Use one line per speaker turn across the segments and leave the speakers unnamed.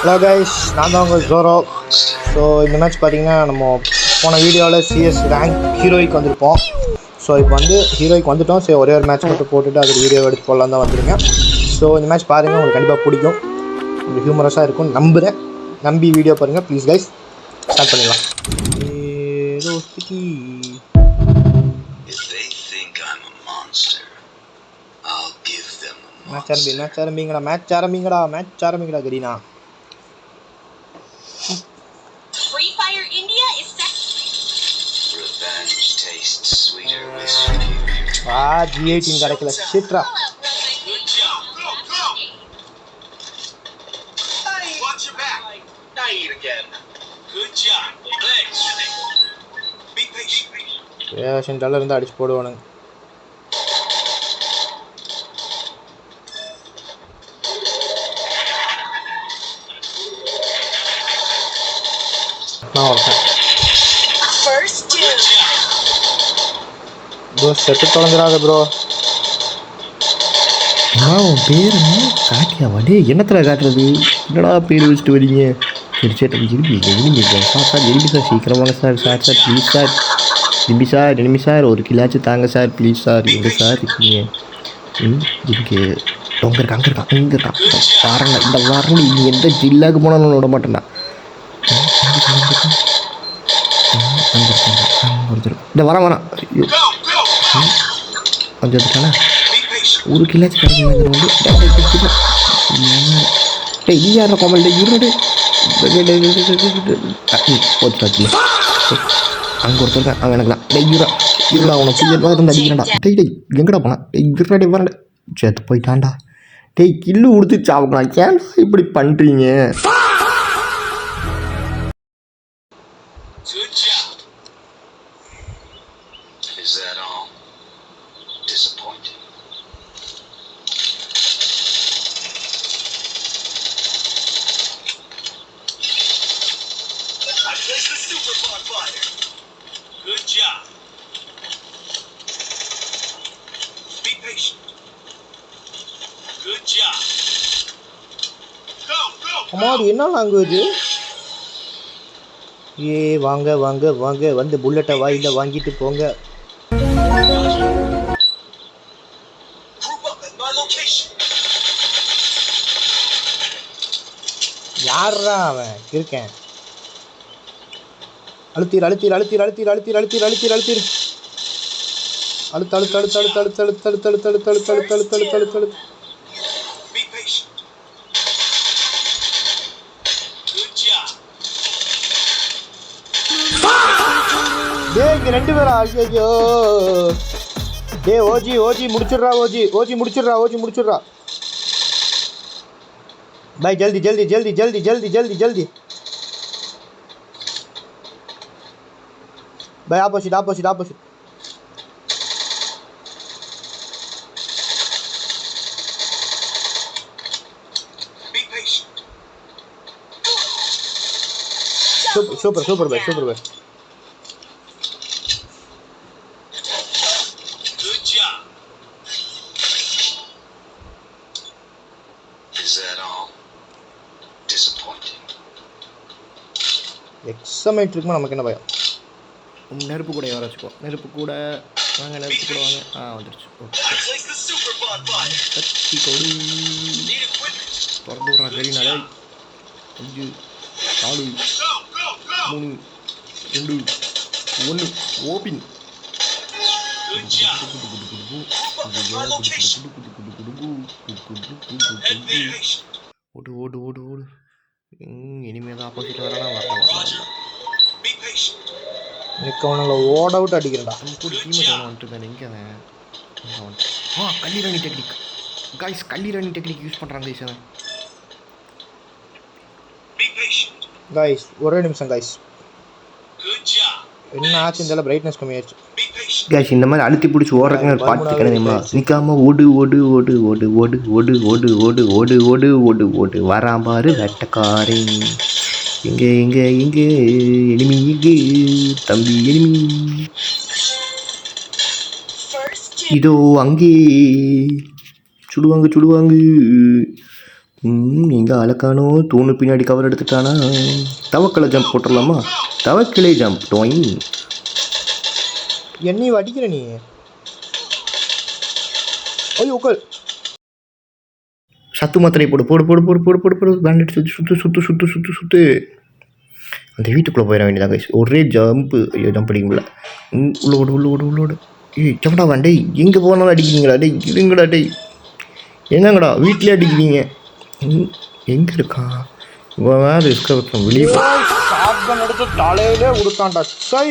Hello guys, நான் தான் உங்கள் ஜோரோ. ஸோ இந்த மேட்ச் பார்த்தீங்கன்னா நம்ம போன வீடியோவில் சிஎஸ் ரேங்க் ஹீரோய்க்கு வந்திருப்போம். ஸோ இப்போ வந்து ஹீரோய்க்கு வந்துவிட்டோம். ஸோ ஒரே ஒரு மேட்ச் மட்டும் போட்டுட்டு அது வீடியோ எடுத்து போடலாம் தான் வந்துருங்க. ஸோ இந்த மேட்ச் பாருங்கள், உங்களுக்கு கண்டிப்பாக பிடிக்கும், உங்களுக்கு ஹியூமரஸாக இருக்கும் நம்புகிறேன். நம்பி வீடியோ பாருங்கள் ப்ளீஸ் கைஸ். ஸ்டார்ட் பண்ணிடலாம். மேட்ச் ஆரம்பிங்கடா Kareena.
Free Fire India is set.
Revenge tastes sweeter with superior.
G18 கிடைக்கல. சிட்ரா.
Good job. Go. Watch your back. Now eat again. Good job. Legs. Be patient.
ஏஷன் டல்ல இருந்து அடிச்சு போடுவானுங்க.
First two.
ப்ரோ செட்டு தொலைஞ்சிராத bro.
உன் பேர் காட்டியா வடே என்னத்தில் காட்டுறது? என்னடா பேர் வச்சுட்டு வரீங்க? சரி எனிமி சார் சீக்கிரம் வாங்க sir please sir. Enemy sir ஒரு கிலாச்சும் தாங்க சார் ப்ளீஸ் சார். எங்கே சார் இருக்கீங்க? இங்கே அங்கே இருக்கான் வாரங்க. இந்த வாரங்க நீ எந்த ஜில்லாக்கு போனாலும் விட மாட்டேன்டா. இந்த வரான் கொஞ்சம் எடுத்தானே ஒரு கிலாச்சு கிடைக்கும் வந்து யார கோமல் இருடு போச்சு. அங்கே ஒருத்தர் அவன் எனக்குலாம் இருடா உனக்கு இருந்து அடிக்கிறான்டா. எங்கடா போனா? இருடா வரல சேர்த்து போயிட்டான்டா. கில்லு கொடுத்து சாப்பிடலாம். ஏன்டா இப்படி பண்ணுறீங்க?
Good job. Is that all? Disappointing. I placed the super bonfire. Good job. Be patient. Good job. Go.
அம்மாடி என்ன லாங்குவேஜ்? வாங்க வந்து புல்லட்டை வாயில வாங்கிட்டு போங்க. யாரா அவன் இருக்கேன்? அழுத்தீர் அழுத்து. இங்க ரெண்டு பேரா? ஐயோ ஓஜி முடிச்சிடுறா. பாய் ஜல்தி. பாய் ஆப்போசிட். சூப்பர் பாய். எக்ஸாமைட் இருக்குமா? நமக்கு என்ன பயம்?
நெருப்பு கூட வர வச்சுக்கோ. நெருப்பு கூட வாங்க. வந்துடுச்சு. கத்தி கொடு திறந்து விட்றான் கரீனாலே. 5 4 3 2 1 ஓபின். ஓடு. இனிமேல் தான் ஆப்போசிட் வரலாம்.
அவனை ஓட அவுட் அடிக்கிறடா.
கூட டீம் வந்துட்டு தான். எங்கே அவன் கல்லீரணி டெக்னிக் காய்ஸ், கல்லீரணி டெக்னிக் யூஸ் பண்ணுறாங்க
காய்ஸ். ஒரே நிமிஷம் காய்ஸ். என்ன ஆச்சு? இந்த பிரைட்னஸ் கம்மியாச்சு
காய்ஸ். இந்த மாதிரி அழுத்தி பிடிச்சி ஓடுறதுக்கு பாட்டு கிடையாதுங்களா? நிற்காம ஓடு வரான் பாரு வெட்டக்காரே. எங்கே எனிமி தம்பி எனிமி இதோ அங்கே சுடுவாங்க. எங்கே அழகானோ தூணு பின்னாடி கவர் எடுத்துட்டானா தவக்கலை ஜம்ப் போட்டுடலாமா தவக்கிளை ஜம்ப் டோய்
என்னையும் அடிக்கிற நீ ஐயோ உட்கார்
சத்து மாத்திரை போடு போடு போடு போடு போடு போடு போடு பேண்டட் சுற்று சுற்று சுற்று சுற்று சுற்று அந்த வீட்டுக்குள்ளே போயிட வேண்டியதான் கைஸ் ஒரே ஜம்ப்பு ஐயோ ஜம்ப் அடிக்க முடியல உள்ளோடு உள்ளோடு உள்ளோடு ஏய் சங்கடா வாண்டே எங்கே போனாலும் அடிக்கிறீங்களா டேய் இருங்கடா டேய் என்னங்கடா வீட்டிலே அடிக்கிறீங்க எங்கே இருக்கான் வேறு இருக்க வெளியே
ஷாட்கன் எடுத்து தலையிலே கொடுத்தான்டா side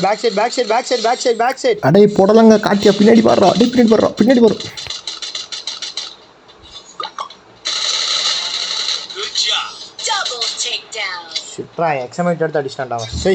back side back side back side back side back side
அடே போடலாங்க காட்டியா பின்னாடி பாடுறா அடே பின்னாடி பாடுறா பின்னாடி வரும்
Good job.
Double takedown.
சிட்ரா எக்ஸாமைட் எடுத்து அடிச்சிட்டான்டா அவன் சை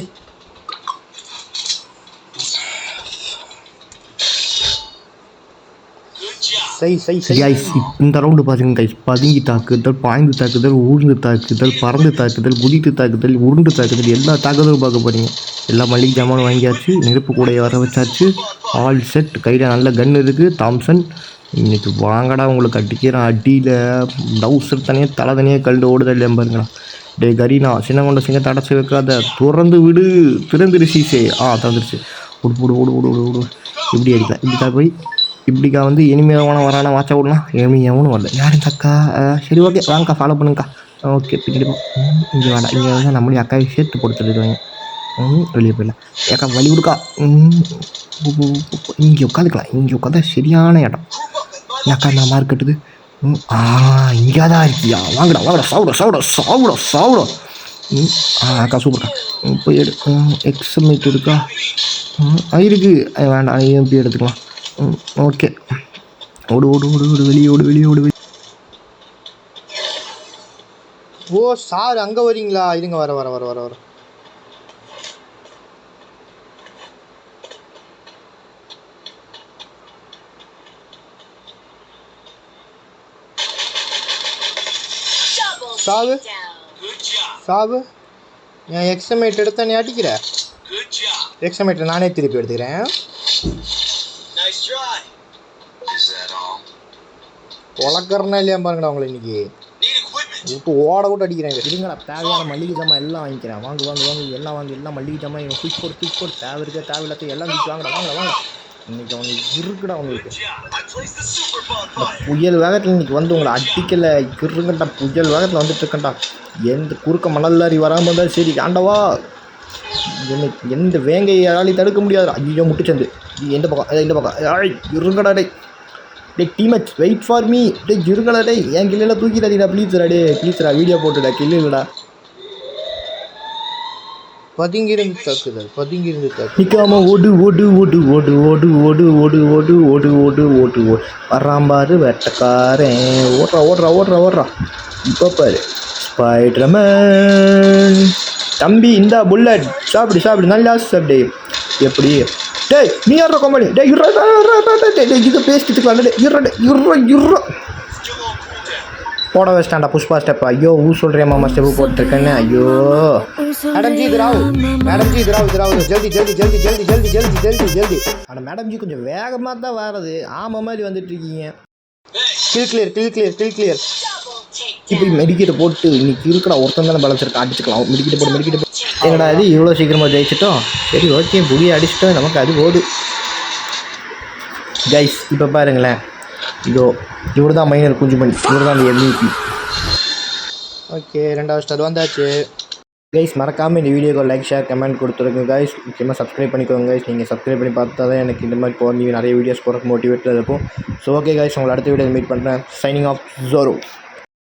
Good job.
சை சை சை
கைஸ் இந்த ரவுண்டு பாருங்க கைஸ் பதுங்கி தாக்குதல் பாய்ந்து தாக்குதல் ஊர்ந்து தாக்குதல் பறந்து தாக்குதல் குதித்து தாக்குதல் உருண்டு தாக்குதல் எல்லா தாக்குதலும் பார்க்க போறீங்க எல்லா மளிகை ஜாமானும் வாங்கியாச்சு நெருப்பு கூடையை வர வச்சாச்சு ஆல் செட் கையில் நல்ல கன் இருக்குது தாம்சன் இன்னைக்கு வாங்கடா உங்களுக்கு அடிக்கிற அடியில் டவுசர் தனியாக தலை தனியாக கல்டு ஓடுதல் இல்லையா பாருங்களா டே கரீனா சின்ன கொண்ட சிங்கத்தை அடைச்சி வைக்காத திறந்து விடு திறந்துரு சீசே திறந்துருச்சு ஓடு ஓடு ஓடு ஓடு ஓடு ஓடு இப்படி அடிக்கலாம் இப்படிக்கா போய் இப்படிக்கா வந்து இனிமையான வரானா வாட்சா விடலாம் எளிமையாகவும் வரல யாரும் அக்கா சரி ஓகே வாங்கக்கா ஃபாலோ பண்ணுங்கக்கா ஓகே பின்னாடி இங்கே வேண்டாம் இங்கே வந்து நம்மளே அக்காவை சேர்த்து போட்டு சொல்லிடுவாங்க வெளியே போயிடலாம் ஏக்கா வழி விடுக்கா இங்கே உட்காந்துக்கலாம் இங்கே உட்காந்தா சரியான இடம் ஏக்கா நான் மார்க் கட்டுது இங்கே தான் இருக்கியா வாங்கடா வாங்கடா சாப்பிட சாப்பிட சாப்பிட சாப்பிட அக்கா சூப்பர்க்கா போய் எடு எக்ஸமேட் இருக்கா இருக்கு வேண்டாம் போய் எடுத்துக்கலாம் ஓகே ஓடு ஓடு ஓடு ஓடு வெளியே ஓடு வெளியே ஓடு
ஓ சார் அங்கே வரீங்களா இருங்க வர வர வர வர வர
Double
Solid.
takedown.
Good job.
சாபு என் எக்ஸமேட் எடுத்த நீ அடிக்கிற
Good job.
எக்ஸமேட்டை நானே திருப்பி எடுத்துக்கிறேன்
Nice try. Is that all?
உலக்கறனா இல்லையா பாருங்கடா உங்களை இன்னைக்கு
Need equipment.
விட்டு ஓட விட்டு அடிக்கிறேன்
இருங்கடா தேவையான மல்லிகை ஜாமான் எல்லாம் வாங்கிக்கிறேன் வாங்க வாங்க வாங்க எல்லாம் வாங்கி எல்லாம் மல்லிகை ஜாமான் இவன் தூக்கி போட்டு தேவை இருக்க தேவையில்லாத எல்லாம் தூக்கி வாங்கடா வாங்க வாங்க இன்னைக்கு அவனுக்கு இருக்குடா அவங்களுக்கு
Good job. I placed the super bonfire.
புயல் வேகத்தில் இன்னைக்கு வந்து உங்களை அடிக்கலை இருங்கண்டா புயல் வேகத்தில் வந்துட்டு இருக்கேன்டா எந்த குறுக்க மணல் லாரி வராமல் இருந்தாலும் சரி ஆண்டவா எனக்கு எந்த வேங்கையாலையும் தடுக்க முடியாது ஐயோ முட்டுச்சந்து எந்த பக்கம் இந்த பக்கம் இருங்கடா டே டே டீமச் வெயிட் ஃபார் மீ டே இருங்கடா டே என் கிள்ளையில் தூக்கிடாதீடா ப்ளீஸ்ரா டே ப்ளீஸ்ரா வீடியோ போட்டுடா கிள்ளுடா பதுங்கிருந்து தாக்குதல் நிற்காம ஓடு ஓடு ஓடு ஓடு ஓடு ஓடு ஓடு ஓடு ஓடு ஓடு ஓடு ஓடு வர்றாம்பாரு வெட்டக்காரன் ஓடுறா ஓடுறா ஓடுறா ஓடுறா இப்போ பாரு ஸ்பைடர்மேன் தம்பி இந்த புல்லட் சாப்பிடு நல்லா சாப்பிடு எப்படி டேய் நீ யாரா கோமாளி டேய் இது பேசிட்டுக்கலாம் டே இருறா
Still on cooldown.
போட வச்சிட்டான்டா புஷ்பா ஸ்டெப் ஐயோ சொல்கிறேன் மாமா ஸ்டெப்பு போட்டுருக்கேன்னு ஐயோ மேடம் ஜி திராவு ஜல்தி ஜல்தி ஜல்தி ஜல்தி ஜல்தி ஜல்தி ஜல்தி ஜல்தி ஆனால் மேடம் ஜி கொஞ்சம் வேகமாக தான் வர்றது ஆமாம் மாதிரி வந்துட்டு இருக்கீங்க கிளியர்
Double
இப்போ
takedown.
மெடிக்கெட்டை போட்டு இன்னைக்கு இருக்கடா ஒருத்தன் தானே பலச்சிருக்கா அடிச்சுக்கலாம் மெடிக்கெட்டை போட்டு என்னடா இது இவ்வளோ சீக்கிரமாக ஜெயிச்சிட்டோம் சரி ஓகே புதிய அடிச்சிட்டோம் நமக்கு அது போகுது கைஸ் இப்போ பாருங்களேன் இவர் தான் மைனர் குஞ்சுமணி இவர் தான் அந்த MVP ஓகே ரெண்டாவது ஸ்டார் வந்தாச்சு கைஸ் மறக்காமல் இந்த வீடியோக்கு லைக் ஷேர் கமெண்ட் கொடுத்துருங்க கைஸ் முக்கியமாக சப்ஸ்கிரைப் பண்ணிக்கோங்க கைஸ் நீங்கள் சப்ஸ்கிரைப் பண்ணி பார்த்தா தான் எனக்கு இந்த மாதிரி போகிற நிறைய வீடியோஸ் போகிறக்கு மோட்டிவேட்டாக இருக்கும் ஸோ ஓகே கைஸ் உங்களை அடுத்த வீடியோ மீட் பண்ணுறேன் சைனிங் ஆஃப் ஜோரோ